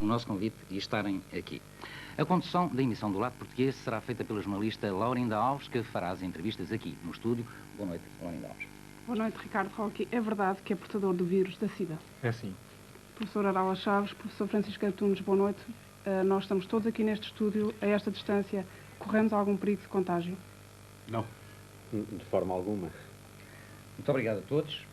o nosso convite e estarem aqui. A condução da emissão do Lado Português será feita pela jornalista Laurinda Alves, que fará as entrevistas aqui no estúdio. Boa noite, Laurinda Alves. Boa noite, Ricardo Roque. É verdade que é portador do vírus da SIDA? É sim. Professor Araújo Chaves, professor Francisco Antunes, boa noite. Nós estamos todos aqui neste estúdio, a esta distância. Corremos algum perigo de contágio? Não. De forma alguma. Muito obrigado a todos.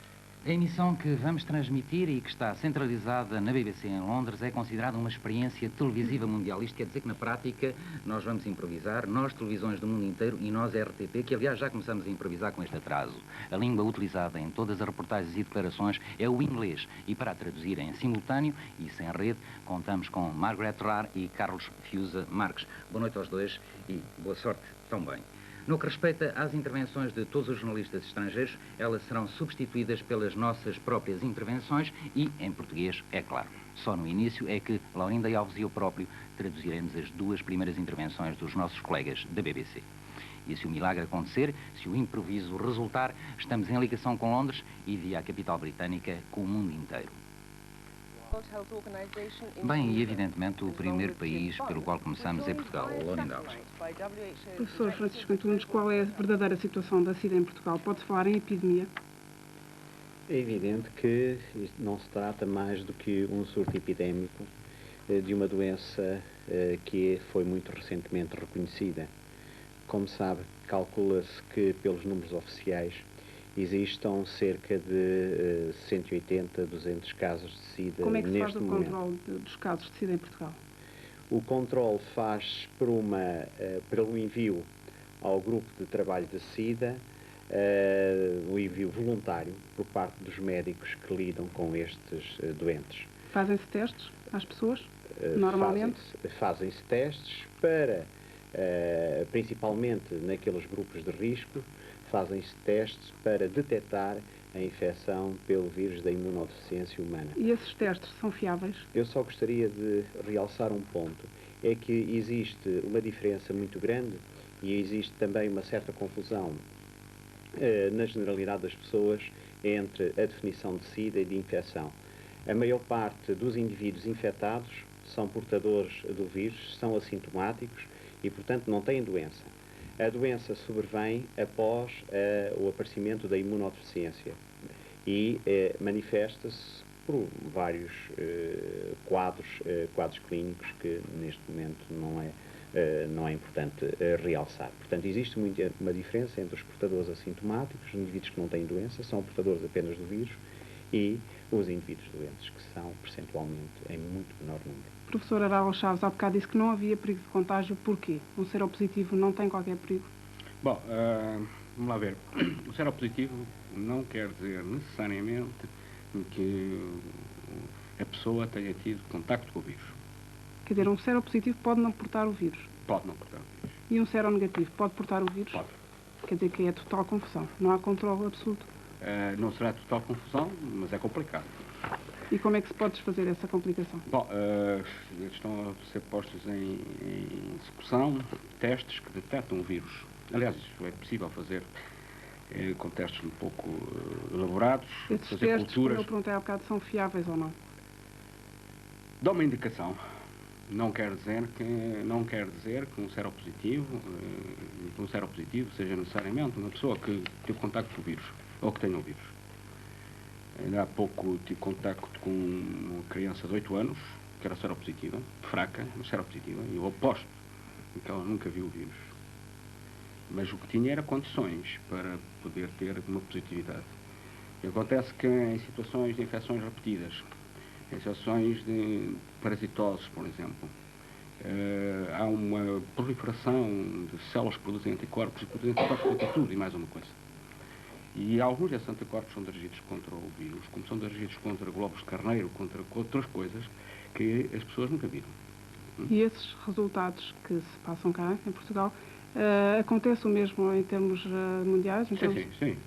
A emissão que vamos transmitir e que está centralizada na BBC em Londres é considerada uma experiência televisiva mundial. Isto quer dizer que, na prática, nós vamos improvisar, nós, televisões do mundo inteiro, e nós, RTP, que, aliás, já começamos a improvisar com este atraso. A língua utilizada em todas as reportagens e declarações é o inglês. E para a traduzir em simultâneo e sem rede, contamos com Margaret Rar e Carlos Fiusa Marques. Boa noite aos dois e boa sorte também. No que respeita às intervenções de todos os jornalistas estrangeiros, elas serão substituídas pelas nossas próprias intervenções e, em português, é claro. Só no início é que Laurinda Alves e eu próprio traduziremos as duas primeiras intervenções dos nossos colegas da BBC. E se o milagre acontecer, se o improviso resultar, estamos em ligação com Londres e via a capital britânica com o mundo inteiro. Bem, e evidentemente o primeiro país pelo qual começamos é Portugal. Laurinda Alves. Professor Francisco Antunes, qual é a verdadeira situação da SIDA em Portugal? Pode-se falar em epidemia? É evidente que isto não se trata mais do que um surto epidémico de uma doença que foi muito recentemente reconhecida. Como sabe, calcula-se que, pelos números oficiais, existam cerca de 180, 200 casos de SIDA neste momento. Como é que se faz o controle dos casos de SIDA em Portugal? O controle faz pelo envio ao grupo de trabalho de SIDA, o envio voluntário por parte dos médicos que lidam com estes doentes. Fazem-se testes às pessoas, normalmente? Fazem-se testes para, principalmente naqueles grupos de risco, fazem-se testes para detectar a infecção pelo vírus da imunodeficiência humana. E esses testes são fiáveis? Eu só gostaria de realçar um ponto. É que existe uma diferença muito grande e existe também uma certa confusão na generalidade das pessoas entre a definição de SIDA e de infecção. A maior parte dos indivíduos infectados são portadores do vírus, são assintomáticos e, portanto, não têm doença. A doença sobrevém após o aparecimento da imunodeficiência e manifesta-se por vários quadros clínicos que neste momento não é importante realçar. Portanto, existe uma diferença entre os portadores assintomáticos, os indivíduos que não têm doença, são portadores apenas do vírus, e os indivíduos doentes, que são percentualmente em muito menor número. Professor Araújo Chaves, há bocado disse que não havia perigo de contágio. Porquê? Um seropositivo não tem qualquer perigo? Bom, vamos lá ver. O seropositivo não quer dizer necessariamente que a pessoa tenha tido contacto com o vírus. Quer dizer, um seropositivo pode não portar o vírus? Pode não portar o vírus. E um seronegativo pode portar o vírus? Pode. Quer dizer que é total confusão, não há controle absoluto. Não será total confusão, mas é complicado. E como é que se pode desfazer essa complicação? Bom, estão a ser postos em execução testes que detectam o vírus. Aliás, isso é possível fazer com testes um pouco elaborados. Esses fazer testes, culturas. como eu perguntei há bocado, são fiáveis ou não? Dá uma indicação. Não quer dizer que um seropositivo seja necessariamente uma pessoa que teve contacto com o vírus, ou que tenha o vírus. Ainda há pouco tive contacto com uma criança de 8 anos, que era seropositiva, fraca, mas seropositiva, e eu aposto que ela nunca viu o vírus. Mas o que tinha era condições para poder ter uma positividade. E acontece que em situações de infecções repetidas, em situações de parasitoses, por exemplo, há uma proliferação de células que produzem anticorpos, e produzem anticorpos contra tudo e mais uma coisa. E alguns desses anticorpos são dirigidos contra o vírus, como são dirigidos contra glóbulos de carneiro, contra outras coisas que as pessoas nunca viram. E esses resultados que se passam cá, em Portugal, acontece o mesmo em termos mundiais? Sim.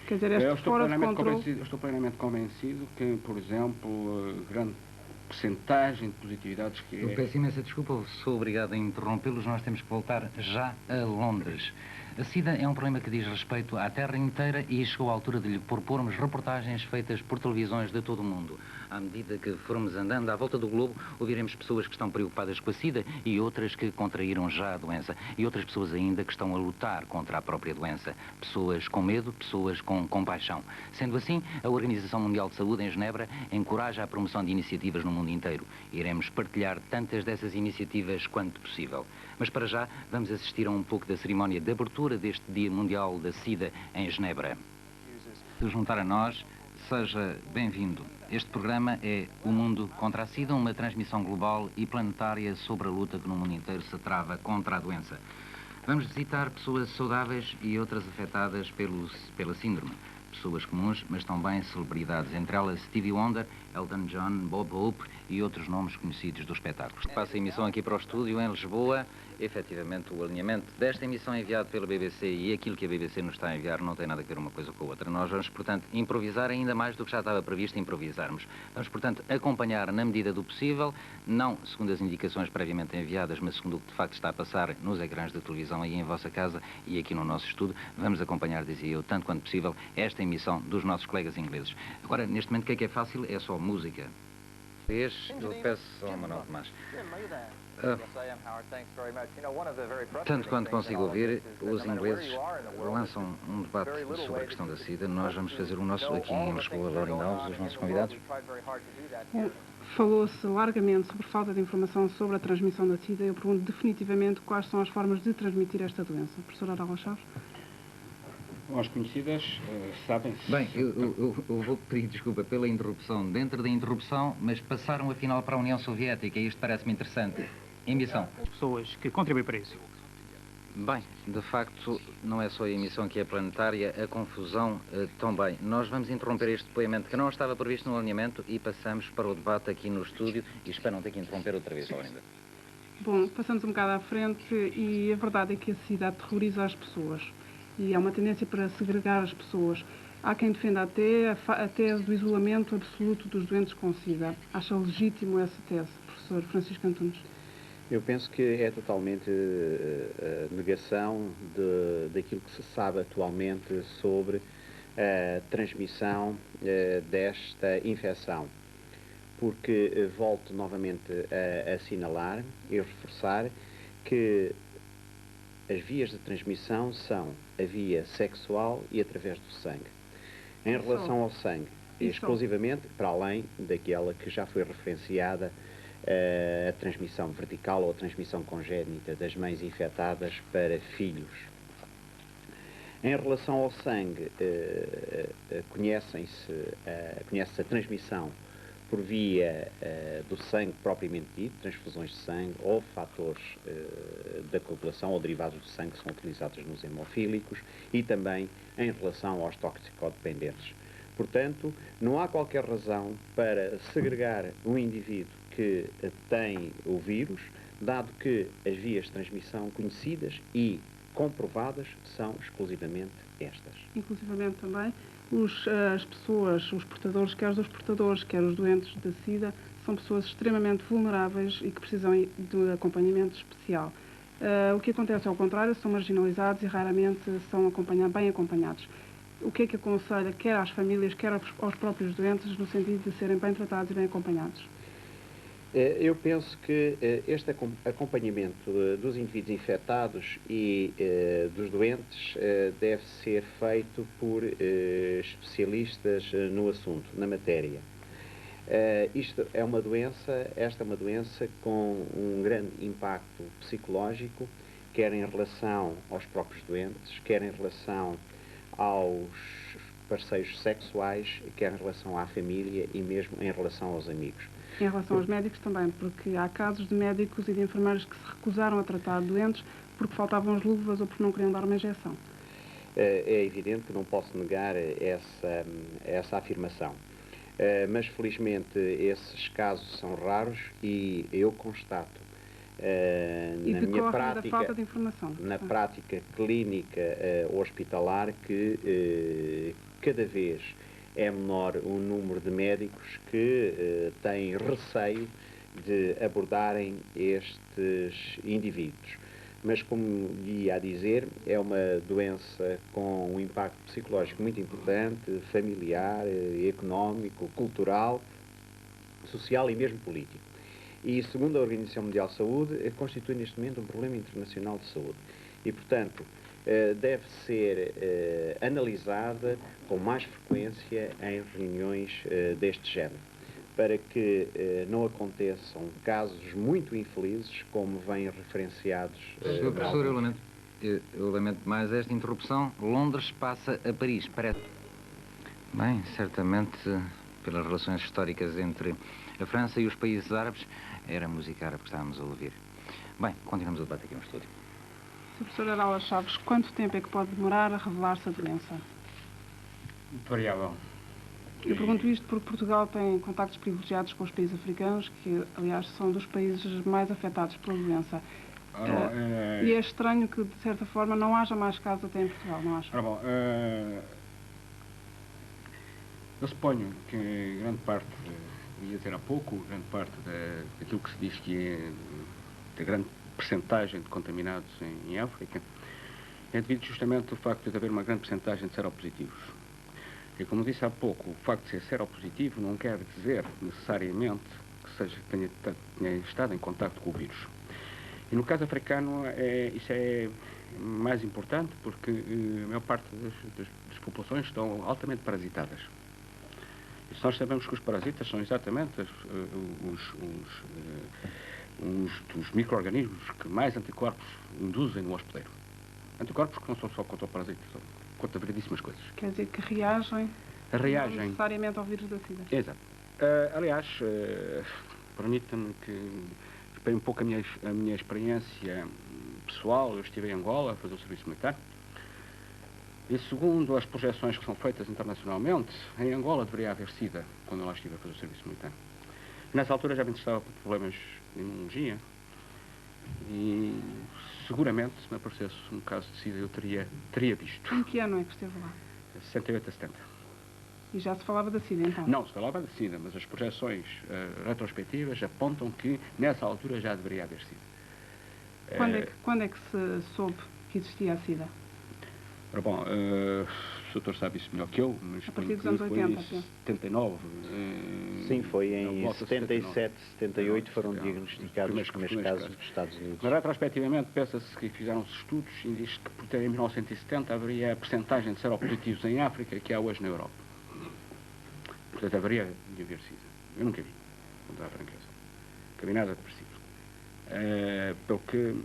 Quer dizer, este fora de controle... Eu estou plenamente convencido que, por exemplo, grande percentagem de positividades que Eu peço imensa desculpa, sou obrigado a interrompê-los, nós temos que voltar já a Londres. A SIDA é um problema que diz respeito à Terra inteira e chegou à altura de lhe propormos reportagens feitas por televisões de todo o mundo. À medida que formos andando à volta do globo, ouviremos pessoas que estão preocupadas com a SIDA e outras que contraíram já a doença. E outras pessoas ainda que estão a lutar contra a própria doença. Pessoas com medo, pessoas com compaixão. Sendo assim, a Organização Mundial de Saúde em Genebra encoraja a promoção de iniciativas no mundo inteiro. Iremos partilhar tantas dessas iniciativas quanto possível. Mas para já, vamos assistir a um pouco da cerimónia de abertura deste Dia Mundial da SIDA em Genebra. Se juntar a nós, seja bem-vindo. Este programa é O Mundo contra a SIDA, uma transmissão global e planetária sobre a luta que no mundo inteiro se trava contra a doença. Vamos visitar pessoas saudáveis e outras afetadas pela síndrome. Pessoas comuns, mas também celebridades, entre elas Stevie Wonder, Elton John, Bob Hope e outros nomes conhecidos do espetáculo. Passa a emissão aqui para o estúdio em Lisboa. Efetivamente, o alinhamento desta emissão enviado pela BBC e aquilo que a BBC nos está a enviar não tem nada a ver uma coisa com a outra. Nós vamos, portanto, improvisar ainda mais do que já estava previsto improvisarmos. Vamos, portanto, acompanhar na medida do possível, não segundo as indicações previamente enviadas, mas segundo o que de facto está a passar nos ecrãs de televisão aí em vossa casa e aqui no nosso estúdio. Vamos acompanhar, dizia eu, tanto quanto possível, esta emissão dos nossos colegas ingleses. Agora, neste momento, o que é fácil? É só música. Eu peço ao Manuel Tomás. Tanto quanto consigo ouvir, os ingleses lançam um debate sobre a questão da SIDA. Nós vamos fazer o nosso aqui em Lisboa, Laurindo Alves, os nossos convidados. Falou-se largamente sobre falta de informação sobre a transmissão da SIDA. Eu pergunto definitivamente quais são as formas de transmitir esta doença. Professora Aurora Chaves? As conhecidas sabem-se. Bem, eu vou pedir desculpa pela interrupção dentro da interrupção, mas passaram afinal para a União Soviética e isto parece-me interessante. Emissão. As pessoas que contribuem para isso. Bem, de facto, não é só a emissão que é planetária, a confusão também. Nós vamos interromper este depoimento que não estava previsto no alinhamento e passamos para o debate aqui no estúdio e espero não ter que interromper outra vez, Laurinda. Bom, passamos um bocado à frente e a verdade é que a SIDA aterroriza as pessoas e há uma tendência para segregar as pessoas. Há quem defenda até a tese do isolamento absoluto dos doentes com SIDA. Acha legítimo essa tese, professor Francisco Antunes? Eu penso que é totalmente negação daquilo que se sabe atualmente sobre a transmissão desta infecção. Porque volto novamente a assinalar e reforçar que as vias de transmissão são a via sexual e através do sangue. Em relação ao sangue, exclusivamente, para além daquela que já foi referenciada, a transmissão vertical ou a transmissão congénita das mães infectadas para filhos. Em relação ao sangue, conhece-se a transmissão por via do sangue propriamente dito, transfusões de sangue ou fatores da coagulação ou derivados do sangue que são utilizados nos hemofílicos e também em relação aos toxicodependentes. Portanto, não há qualquer razão para segregar um indivíduo que tem o vírus, dado que as vias de transmissão conhecidas e comprovadas são exclusivamente estas. Inclusivamente também, as pessoas, os portadores, quer os portadores, quer os doentes da SIDA, são pessoas extremamente vulneráveis e que precisam de acompanhamento especial. O que acontece ao contrário, são marginalizados e raramente são bem acompanhados. O que é que aconselha, quer às famílias, quer aos próprios doentes, no sentido de serem bem tratados e bem acompanhados? Eu penso que este acompanhamento dos indivíduos infectados e dos doentes deve ser feito por especialistas no assunto, na matéria. Esta é uma doença com um grande impacto psicológico, quer em relação aos próprios doentes, quer em relação aos parceiros sexuais, quer em relação à família e mesmo em relação aos amigos. Em relação aos médicos também, porque há casos de médicos e de enfermeiros que se recusaram a tratar doentes porque faltavam as luvas ou porque não queriam dar uma injeção. É evidente que não posso negar essa afirmação. Mas, felizmente, esses casos são raros e eu constato na minha prática, da falta de informação. Na prática clínica hospitalar que cada vez é menor o número de médicos que têm receio de abordarem estes indivíduos. Mas, como ia a dizer, é uma doença com um impacto psicológico muito importante, familiar, económico, cultural, social e mesmo político. E, segundo a Organização Mundial de Saúde, constitui neste momento um problema internacional de saúde. E, portanto, deve ser analisada com mais frequência em reuniões deste género, para que não aconteçam casos muito infelizes, como vêm referenciados. Sr. Professor, eu lamento mais esta interrupção. Londres passa a Paris, parece. Bem, certamente, pelas relações históricas entre a França e os países árabes, era música árabe que estávamos a ouvir. Bem, continuamos o debate aqui no estúdio. Sr. Professor Araújo Chaves, quanto tempo é que pode demorar a revelar-se a doença? Variável. Eu pergunto isto porque Portugal tem contactos privilegiados com os países africanos, que, aliás, são dos países mais afetados pela doença. E é estranho que, de certa forma, não haja mais casos até em Portugal, não acha? Eu suponho que grande parte, ia dizer há pouco, grande parte daquilo que se diz que é da grande percentagem de contaminados em África é devido justamente ao facto de haver uma grande percentagem de seropositivos. E como disse há pouco, o facto de ser seropositivo não quer dizer necessariamente que tenha estado em contacto com o vírus. E no caso africano isso é mais importante porque a maior parte das populações estão altamente parasitadas. E nós sabemos que os parasitas são exatamente dos micro-organismos que mais anticorpos induzem no hospedeiro. Anticorpos que não são só contra o parasita, são contra variedíssimas coisas. Quer dizer que reagem não necessariamente ao vírus da SIDA. Exato. Aliás, permita-me que repare um pouco a minha experiência pessoal. Eu estive em Angola a fazer o serviço militar. E segundo as projeções que são feitas internacionalmente, em Angola deveria haver SIDA quando eu lá estive a fazer o serviço militar. Nessa altura já me interessava por problemas de imunologia e seguramente, se me aparecesse um caso de SIDA, eu teria visto. Em que ano é que esteve lá? 68 a 70. E já se falava da SIDA, então? Não, se falava da SIDA, mas as projeções retrospectivas apontam que nessa altura já deveria haver SIDA. Quando é que se soube que existia a SIDA? Bom, o doutor sabe isso melhor que eu, mas a partir dos anos 80, em 79. Sim, foi em 77, 78 foram diagnosticados os primeiros casos nos Estados Unidos. Mas retrospectivamente pensa-se que fizeram-se estudos e diz que em 1970 haveria a percentagem de seropositivos em África que há hoje na Europa. Portanto, haveria de haver SIDA. Eu nunca vi, com toda a franqueza. Nunca vi nada parecido. Pelo que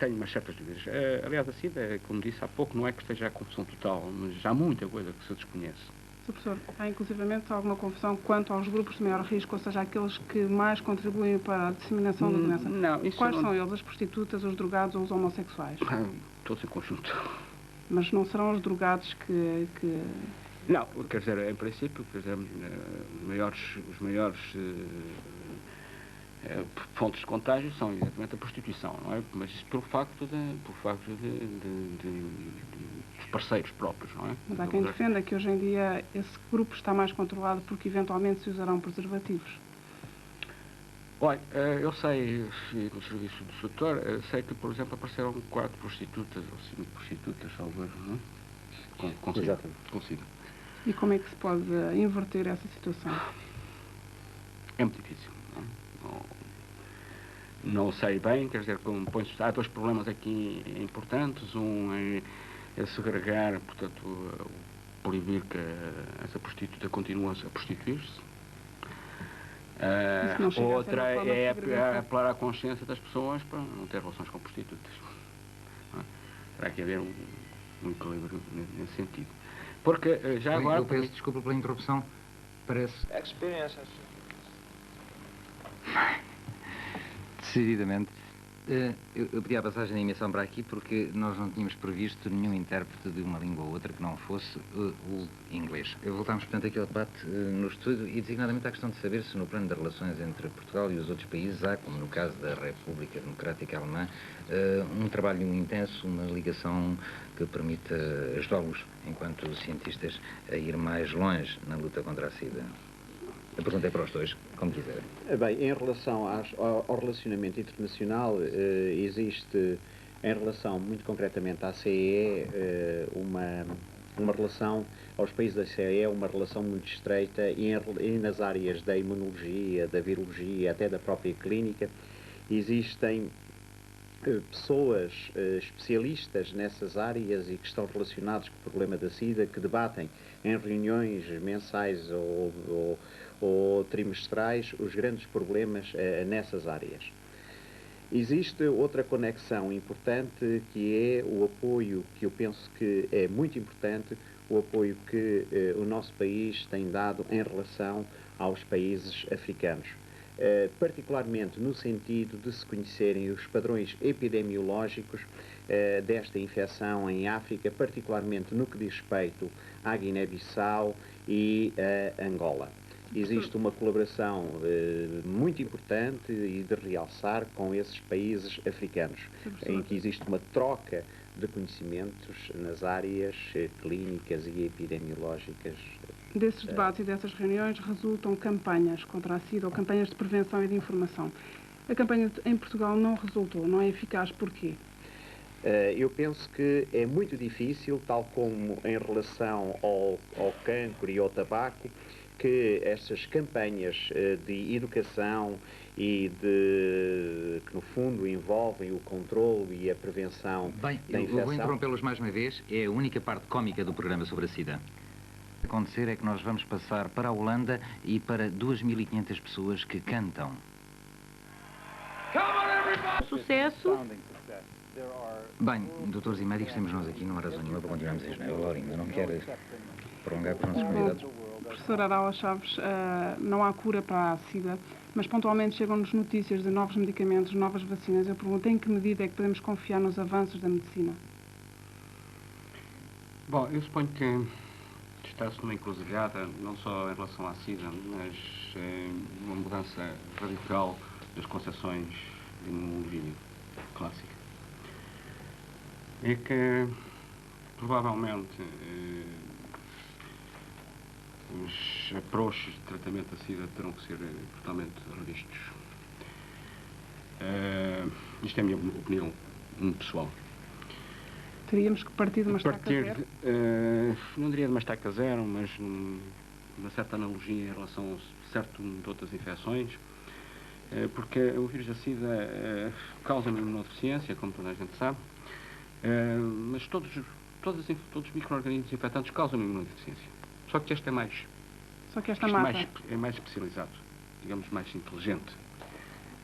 tenho umas certas dúvidas. Aliás, a SIDA, como disse há pouco, não é que esteja a confusão total, mas há muita coisa que se desconhece. Sr. Professor, há inclusivamente alguma confusão quanto aos grupos de maior risco, ou seja, aqueles que mais contribuem para a disseminação da doença? Não, isso Quais não... são eles? As prostitutas, os drogados ou os homossexuais? Todos em conjunto. Mas não serão os drogados que... Não, quer dizer, em princípio, quer dizer, os maiores fontes de contágio são exatamente a prostituição, não é? Mas isso pelo facto dos parceiros próprios, não é? Mas há quem defenda que hoje em dia esse grupo está mais controlado porque eventualmente se usarão preservativos. Olha, eu sei, no serviço do setor, sei que, por exemplo, apareceram 4 prostitutas ou 5 prostitutas, salvo erro, não é? Com SIDA. E como é que se pode inverter essa situação? É muito difícil. Não sei bem, quer dizer, há 2 problemas aqui importantes. Um é segregar, portanto, proibir que essa prostituta continue a prostituir-se. Outra é apelar à consciência das pessoas para não ter relações com prostitutas. Terá que haver um equilíbrio nesse sentido. Porque já agora... Eu peço desculpa pela interrupção. Parece... Decididamente. Eu pedi a passagem da emissão para aqui porque nós não tínhamos previsto nenhum intérprete de uma língua ou outra que não fosse o inglês. Voltámos, portanto, aqui ao debate no estúdio e, designadamente, à questão de saber se no plano das relações entre Portugal e os outros países há, como no caso da República Democrática Alemã, um trabalho intenso, uma ligação que permita ajudá-los, enquanto cientistas, a ir mais longe na luta contra a SIDA. A pergunta é para os dois, como quiserem. Bem, em relação ao relacionamento internacional, existe Em relação, muito concretamente, à CEE, uma relação, aos países da CEE, uma relação muito estreita e nas áreas da imunologia, da virologia, até da própria clínica, existem pessoas especialistas nessas áreas e que estão relacionados com o problema da SIDA, que debatem em reuniões mensais ou trimestrais os grandes problemas nessas áreas. Existe outra conexão importante, que é o apoio, que eu penso que é muito importante, o apoio que o nosso país tem dado em relação aos países africanos. Particularmente no sentido de se conhecerem os padrões epidemiológicos desta infecção em África, particularmente no que diz respeito à Guiné-Bissau e a Angola. Existe uma colaboração muito importante e de realçar com esses países africanos, em que existe uma troca de conhecimentos nas áreas clínicas e epidemiológicas. Desses debates e dessas reuniões resultam campanhas contra a SIDA ou campanhas de prevenção e de informação. A campanha em Portugal não resultou, não é eficaz, porquê? Eu penso que é muito difícil, tal como em relação ao cancro e ao tabaco, que estas campanhas de educação e que no fundo envolvem o controle e a prevenção da infecção... Eu vou interrompê-los mais uma vez, é a única parte cómica do programa sobre a SIDA. O que vai acontecer é que nós vamos passar para a Holanda e para 2.500 pessoas que cantam. Sucesso. Bem, doutores e médicos, temos nós aqui, não há razão nenhuma para continuarmos isto. Laurinda, não quer prolongar para os nossos convidados? Professor Arala Chaves, não há cura para a SIDA, mas pontualmente chegam-nos notícias de novos medicamentos, novas vacinas. Eu pergunto, em que medida é que podemos confiar nos avanços da medicina? Bom, eu suponho que está-se numa encruzilhada, não só em relação à SIDA, mas uma mudança radical das concepções de imunologia clássica. É que, provavelmente, os approaches de tratamento da SIDA terão que ser totalmente revistos. Isto é a minha opinião pessoal. Teríamos que partir de uma estaca zero? Não diria de uma estaca zero, mas uma certa analogia em relação a certo número de outras infecções, porque o vírus da SIDA causa uma imunodeficiência, como toda a gente sabe, mas todos os micro-organismos infectantes causam uma imunodeficiência. Só que este é mais... Só que esta mata... é mais especializado, digamos, mais inteligente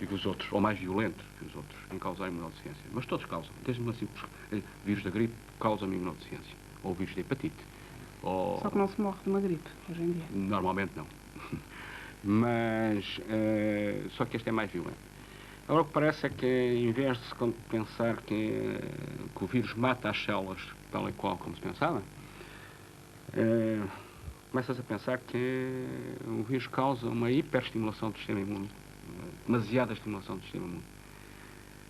do que os outros, ou mais violento que os outros, em causar imunodeficiência. Mas todos causam. Desde uma simples vírus da gripe causa uma imunodeficiência. Ou o vírus da hepatite. Ou... Só que não se morre de uma gripe, hoje em dia. Normalmente não. Mas, só que este é mais violento. Agora o que parece é que, em vez de se pensar que o vírus mata as células tal e qual como se pensava, começa-se a pensar que o vírus causa uma hiperestimulação do sistema imune, demasiada estimulação do sistema imune.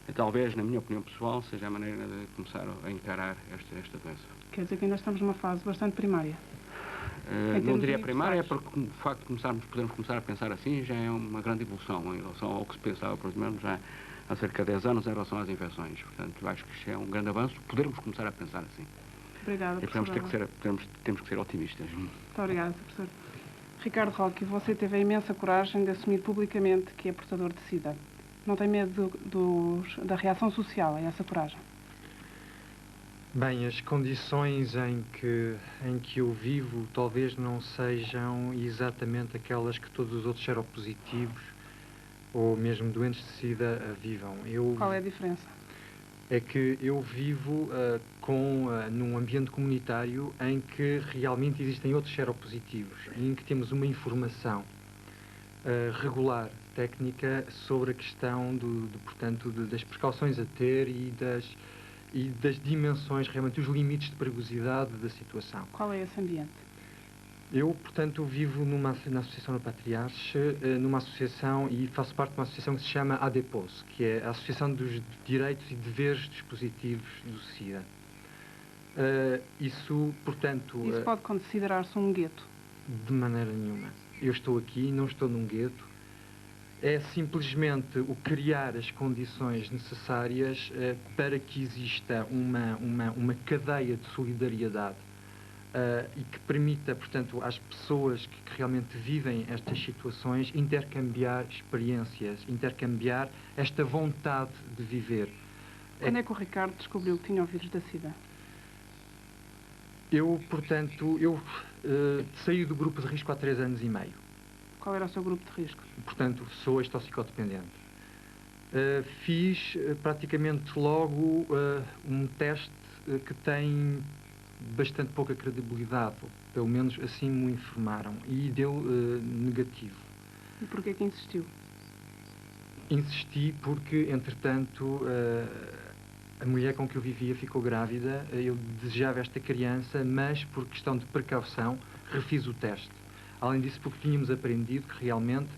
E talvez, na minha opinião pessoal, seja a maneira de começar a encarar esta doença. Quer dizer que ainda estamos numa fase bastante primária. Não diria primária, é porque o facto de podermos começar a pensar assim já é uma grande evolução em relação ao que se pensava, por exemplo, já há cerca de 10 anos em relação às infecções. Portanto, eu acho que isto é um grande avanço, podermos começar a pensar assim. Obrigada, professor. Temos que ser otimistas. Muito obrigada, professor. Ricardo Roque, você teve a imensa coragem de assumir publicamente que é portador de SIDA. Não tem medo da reação social a essa coragem? Bem, as condições em que eu vivo talvez não sejam exatamente aquelas que todos os outros seropositivos ou mesmo doentes de SIDA vivam. Qual é a diferença? É que eu vivo num ambiente comunitário em que realmente existem outros seropositivos e em que temos uma informação regular, técnica, sobre a questão portanto, das precauções a ter e das dimensões, realmente, os limites de perigosidade da situação. Qual é esse ambiente? Eu, portanto, vivo na Associação do Patriarche, numa associação, e faço parte de uma associação que se chama ADPOS, que é a Associação dos Direitos e Deveres Dispositivos do SIDA. Isso, portanto... Isso pode considerar-se um gueto? De maneira nenhuma. Eu estou aqui, não estou num gueto. é simplesmente o criar as condições necessárias para que exista uma cadeia de solidariedade e que permita, portanto, às pessoas que realmente vivem estas situações intercambiar experiências, intercambiar esta vontade de viver. Quando é que o Ricardo descobriu que tinha o vírus da SIDA? Eu saí do grupo de risco há 3 anos e meio. Qual era o seu grupo de risco? Portanto, sou ex-toxicodependente. Fiz praticamente logo um teste que tem bastante pouca credibilidade, pelo menos assim me informaram, e deu negativo. E porquê que insistiu? Insisti porque, entretanto, a mulher com que eu vivia ficou grávida, eu desejava esta criança, mas por questão de precaução refiz o teste. Além disso, porque tínhamos aprendido que realmente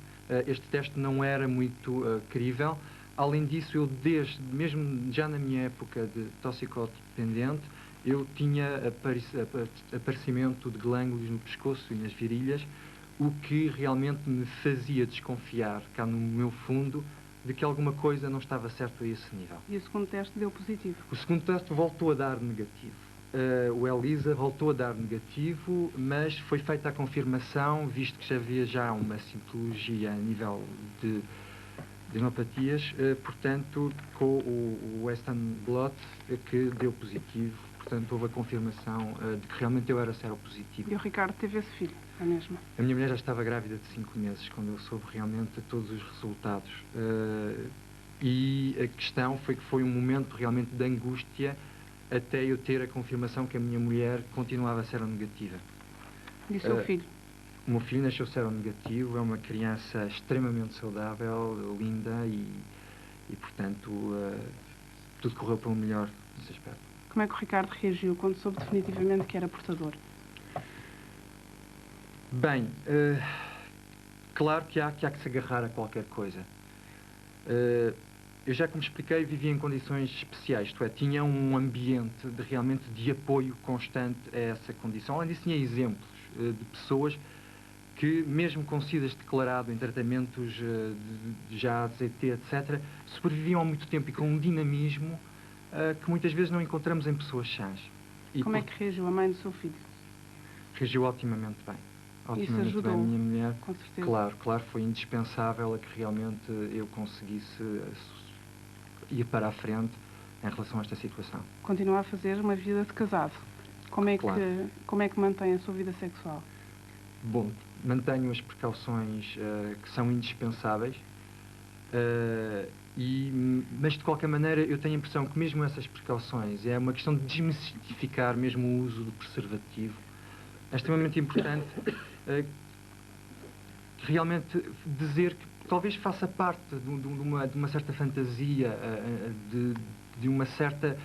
este teste não era muito crível. Além disso, eu mesmo já na minha época de toxicodependente, eu tinha aparecimento de glândulos no pescoço e nas virilhas, o que realmente me fazia desconfiar, cá no meu fundo, de que alguma coisa não estava certo a esse nível. E o segundo teste deu positivo? O segundo teste voltou a dar negativo. O ELISA voltou a dar negativo, mas foi feita a confirmação, visto que já havia uma citologia a nível de heminopatias, portanto, com o Western Blot, que deu positivo. Portanto, houve a confirmação de que realmente eu era seropositivo. E o Ricardo teve esse filho, a mesma? A minha mulher já estava grávida de 5 meses, quando eu soube realmente todos os resultados. E a questão foi que foi um momento realmente de angústia até eu ter a confirmação que a minha mulher continuava seronegativa. E o seu filho? O meu filho nasceu seronegativo, é uma criança extremamente saudável, linda e portanto, tudo correu para o melhor nesse aspecto. Como é que o Ricardo reagiu quando soube definitivamente que era portador? Bem, claro que há que se agarrar a qualquer coisa. Eu já, como expliquei, vivia em condições especiais, isto é, tinha um ambiente realmente de apoio constante a essa condição. Além disso, tinha exemplos de pessoas que, mesmo com SIDA declarado em tratamentos já AZT, etc., sobreviviam há muito tempo e com um dinamismo que muitas vezes não encontramos em pessoas sãs. Como é que reagiu a mãe do seu filho? Reagiu otimamente bem. Isso ajudou, bem a minha mulher. com certeza. Claro, foi indispensável a que realmente eu conseguisse ir para a frente em relação a esta situação. Continua a fazer uma vida de casado. Como é que mantém a sua vida sexual? Bom, mantenho as precauções que são indispensáveis, mas de qualquer maneira eu tenho a impressão que mesmo essas precauções é uma questão de desmistificar mesmo o uso do preservativo. É extremamente importante realmente dizer que talvez faça parte de uma certa fantasia, de uma certa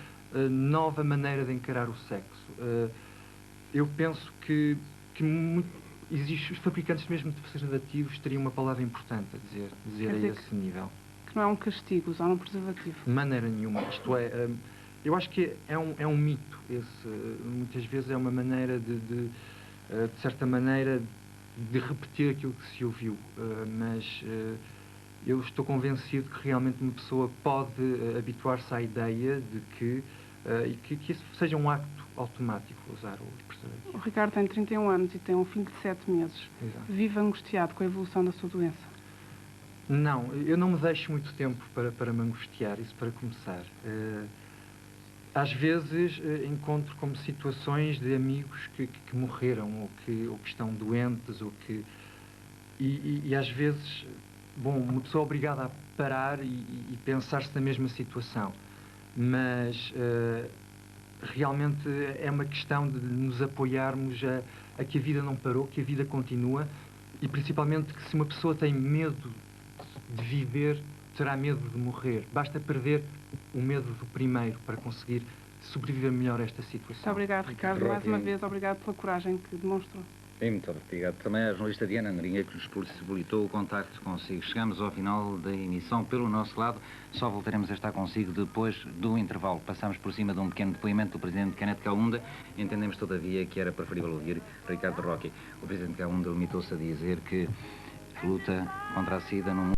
nova maneira de encarar o sexo. Eu penso que os fabricantes mesmo de preservativos teriam uma palavra importante a dizer a esse nível. Que não é um castigo usar um preservativo? De maneira nenhuma. Isto é, eu acho que é um mito. Muitas vezes é uma maneira de certa maneira, de repetir aquilo que se ouviu. Mas eu estou convencido que realmente uma pessoa pode habituar-se à ideia de que isso seja um acto automático, usar o preservativo. O Ricardo tem 31 anos e tem um filho de 7 meses. Exato. Vive angustiado com a evolução da sua doença? Não, eu não me deixo muito tempo para me angustiar, isso para começar. Às vezes encontro como situações de amigos que morreram ou que estão doentes e às vezes, bom, uma pessoa é obrigada a parar e pensar-se na mesma situação, mas realmente é uma questão de nos apoiarmos a que a vida não parou, que a vida continua e principalmente que se uma pessoa tem medo de viver, terá medo de morrer. Basta perder o medo do primeiro para conseguir sobreviver melhor a esta situação. Muito obrigado, Ricardo. Mais uma vez, obrigado pela coragem que demonstrou. Muito obrigado também à jornalista Diana Narinha, que nos possibilitou o contacto consigo. Chegamos ao final da emissão. Pelo nosso lado, só voltaremos a estar consigo depois do intervalo. Passamos por cima de um pequeno depoimento do Presidente Kenneth Kaunda. Entendemos, todavia, que era preferível ouvir Ricardo Roque. O Presidente Kaunda limitou-se a dizer que luta contra a SIDA no mundo.